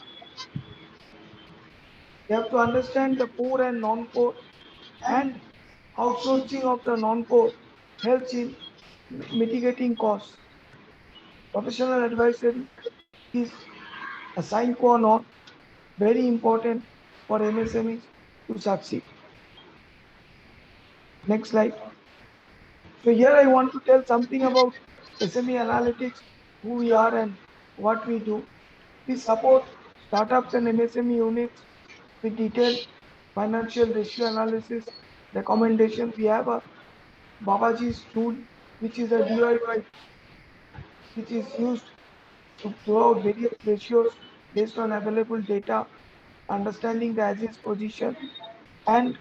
they have to understand the core and non-core, and outsourcing of the non-core helps in mitigating costs. Professional advisory is a sine qua non, very important for MSMEs to succeed. Next slide. So here I want to tell something about SME Analytics, who we are and what we do. We support startups and MSME units with detailed financial ratio analysis recommendation. We have a Babaji's tool, which is a DIY, which is used to throw out various ratios based on available data, understanding the as-is position, and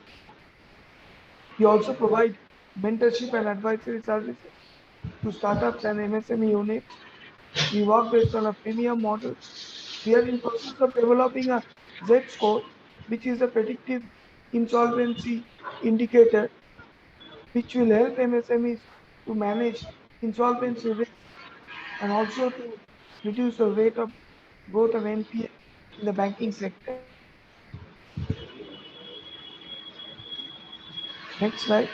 we also provide mentorship and advisory services to startups and MSME units. We work based on a premium model. We are in process of developing a Z score, which is a predictive insolvency indicator, which will help MSMEs to manage insolvency risk and also to reduce the rate of growth of NPA in the banking sector. Next slide.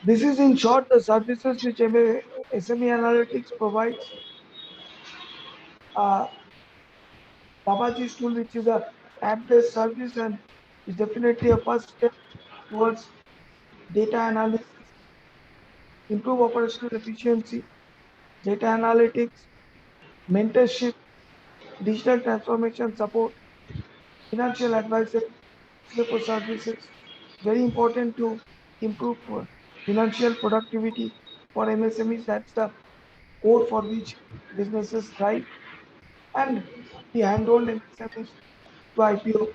This is in short the services which SME Analytics provides. Babaji's tool, which is a app-based service and is definitely a first step towards data analysis, improve operational efficiency, data analytics, mentorship, digital transformation support, financial advisory, CFO services. Very important to improve financial productivity for MSMEs. That's the core for which businesses thrive. And we handhold MSMEs to IPO,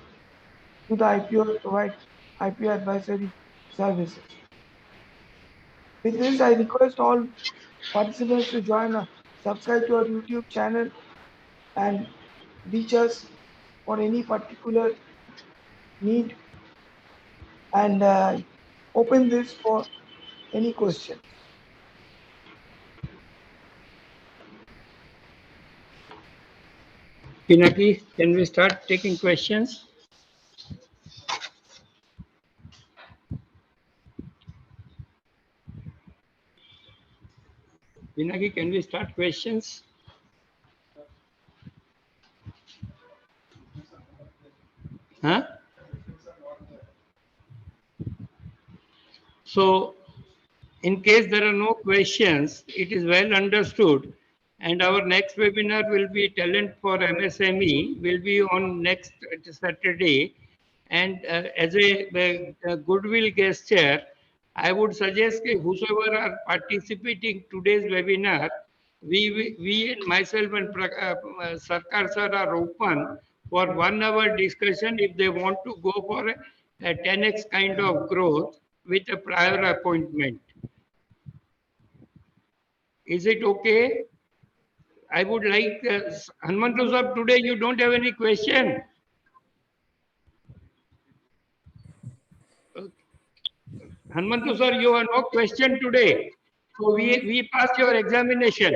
to the IPO and provide IPO advisory services. With this, I request all participants to join, subscribe to our YouTube channel and reach us for any particular need and open this for any questions. Pinaki, can we start taking questions? Pinaki, can we start questions? Huh? So, in case there are no questions, it is well understood. And our next webinar will be Talent for MSME, will be on next Saturday. And as a goodwill gesture, I would suggest that whosoever are participating today's webinar, we and myself and Sarkar sir are open for 1 hour discussion if they want to go for a 10x kind of growth with a prior appointment. Is it okay? I would like, Hanumantu sir, today you don't have any question? Hanumantu sir, you have no question today. So we passed your examination.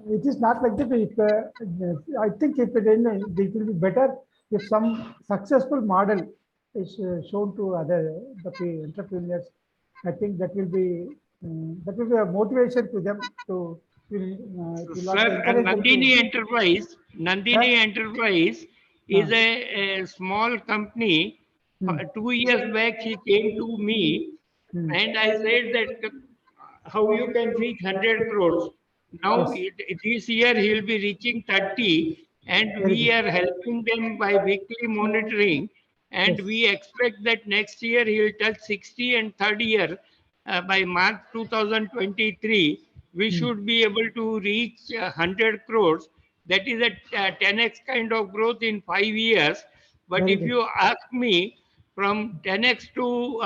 It is not like that. I think it will be better if some successful model is shown to the entrepreneurs. I think that will be a motivation to them to. Sir, Nandini Enterprise is a small company. 2 years back, he came to me and I said that how you can reach 100 crores. Now, this year he will be reaching 30 and we are helping them by weekly monitoring. And we expect that next year he will touch 60 and third year by March 2023, we should be able to reach 100 crores. That is a 10x kind of growth in 5 years. But if you ask me, from 10x to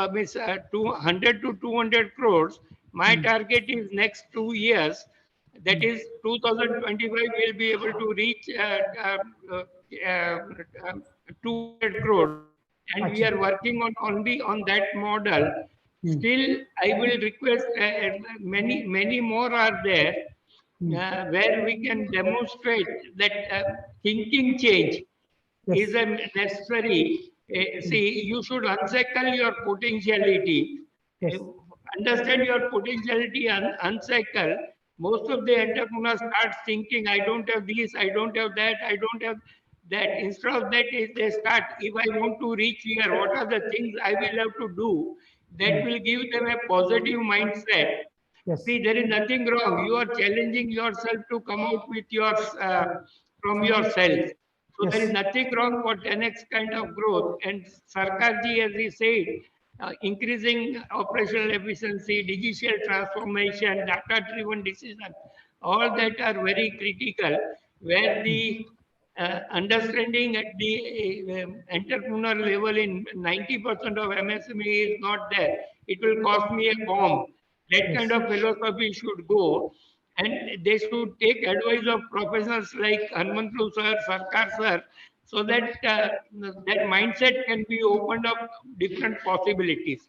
100 to 200 crores, my target is next 2 years. That is 2025 will be able to reach 200 crores. And we are working on only on that model. Still, I will request many more are there where we can demonstrate that thinking change is a necessary. See, you should unshackle your potentiality. Understand your potentiality and unshackle. Most of the entrepreneurs start thinking, I don't have this, I don't have that, I don't have that. Instead of that, they start, if I want to reach here, what are the things I will have to do that will give them a positive mindset. See, there is nothing wrong. You are challenging yourself to come out with your from yourself. So there is nothing wrong for 10x kind of growth. And Sarkarji, as he said, increasing operational efficiency, digital transformation, data-driven decision, all that are very critical. Where the understanding at the entrepreneur level in 90% of MSME is not there. It will cost me a bomb. That kind of philosophy should go. And they should take advice of professionals like Hanumantu sir, Sarkar sir, so that that mindset can be opened up different possibilities.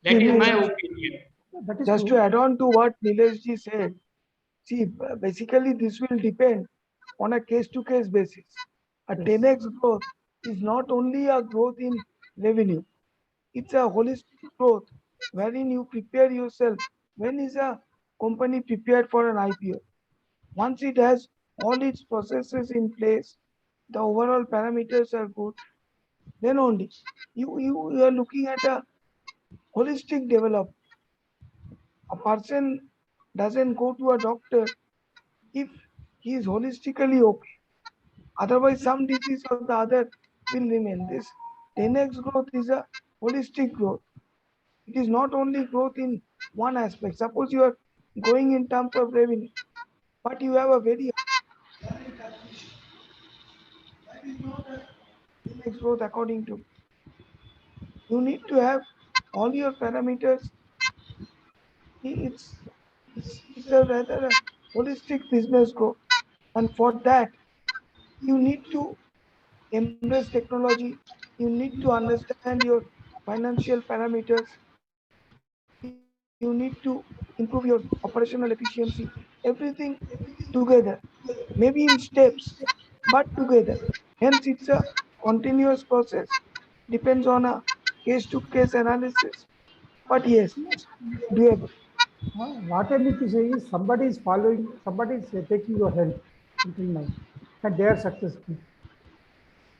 That is my opinion. That is Just true. to add on to what Nilesh ji said, see, basically this will depend on a case-to-case basis. A Yes. 10x growth is not only a growth in revenue, it's a holistic growth wherein you prepare yourself. When is a company prepared for an IPO? Once it has all its processes in place, the overall parameters are good, then only you are looking at a holistic development. A person doesn't go to a doctor if he is holistically okay. Otherwise, some disease or the other will remain. This 10x growth is a holistic growth. It is not only growth in one aspect. Suppose you are growing in terms of revenue, but you have a very 10x growth according to. You need to have all your parameters. It's it's a rather a holistic business growth, and for that you need to embrace technology. You need to understand your financial parameters. You need to improve your operational efficiency. Everything together, maybe in steps, but together. Hence, it's a continuous process. Depends on a case-to-case analysis. But yes, it's doable. What I need to say is somebody is following, somebody is taking your help until now, and they are successful.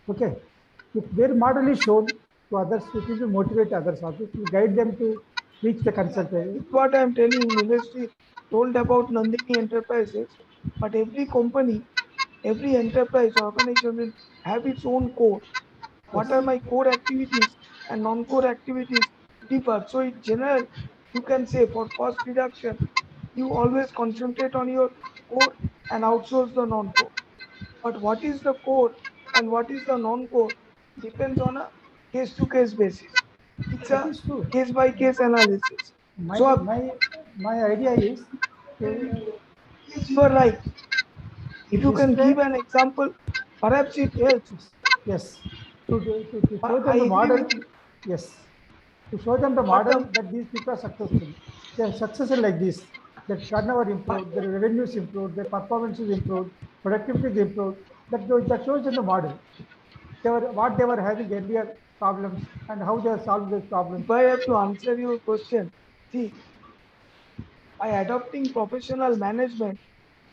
Okay. If their model is shown to others, it will motivate others also. It will guide them to reach the consultant. It's what I'm telling you. Nilesh told about Nandini Enterprises, but every company, every enterprise organization will have its own core. What are my core activities and non-core activities differ. So in general, you can say for cost reduction, you always concentrate on your core and outsource the non-core. But what is the core and what is the non-core depends on a case-to-case basis. It's That a is true. case-by-case analysis. My So my my idea is to yes, you are right. If you can display. give an example, perhaps it helps. Yes, to show them I the agree with model. you. Yes, to show them the But model that these people are successful. They are successful like this. Their turnover improved, their revenues improved, their performance is improved, productivity is improved. That shows in the model. What they were having earlier problems and how they have solved those problems. if I have to answer your question, see, by adopting professional management,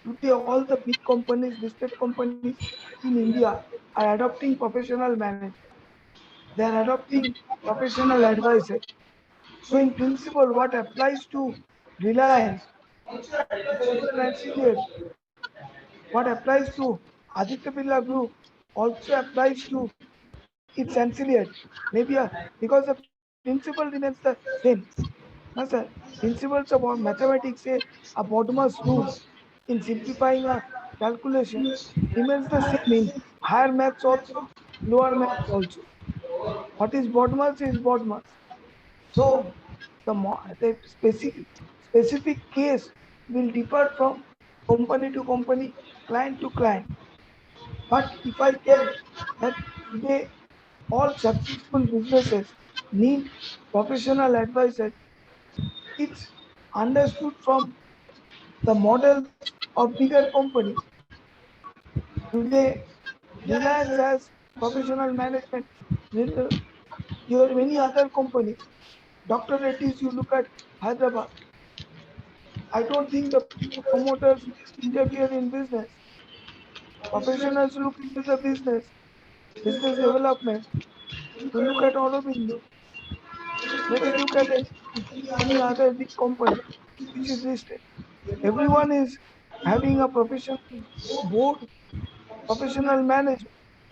today all the big companies, listed companies in India are adopting professional management. They are adopting professional advisors. So in principle, what applies to Reliance, Reliance, what applies to Aditya Birla Group also applies to its ancillary. Maybe because the principle remains the same. No, sir. Principles of mathematics say a bottomless rule in simplifying a calculation remains the same in higher maths also, lower maths also. What is bottomless is bottomless. So the specific case will differ from company to company, client to client. But if I tell that today all successful businesses need professional advisors, it's understood from the models of bigger companies. Today, Reliance has professional management. There are many other companies. Dr. Reddy's, you look at Hyderabad. I don't think the promoters interfere in business. Professionals look into the business development. You look at Aurobindo. Maybe look at any other big company which is listed. Everyone is having a professional board, professional management,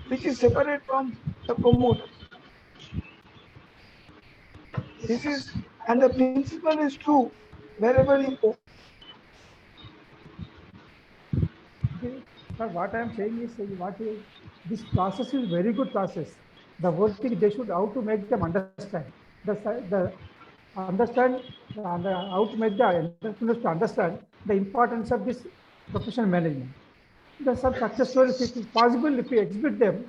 which is separate from the promoters. This is, and the principle is true wherever you go. Okay. Sir, what I am saying is this process is very good process. The whole thing they should how to make them understand the understand how to make the entrepreneurs to understand the importance of this professional management. There's some success stories. It is possible if we exhibit them.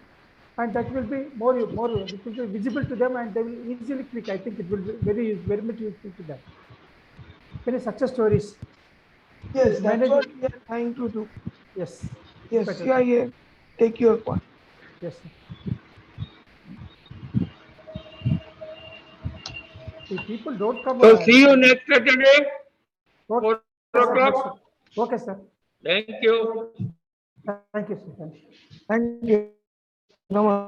and that will be more, it will be visible to them and they will easily click. I think it will be very much useful to them. Any success stories? Yes, Yes, that's manage- what we are trying to do. Yes. Yes, Better. yeah, yeah. Take your point. Yes. Sir. If people don't come. So see you next Saturday, Okay, 4 sir, o'clock. okay, sir. Thank you. Thank you, sir. Thank you. Thank you. Namaste.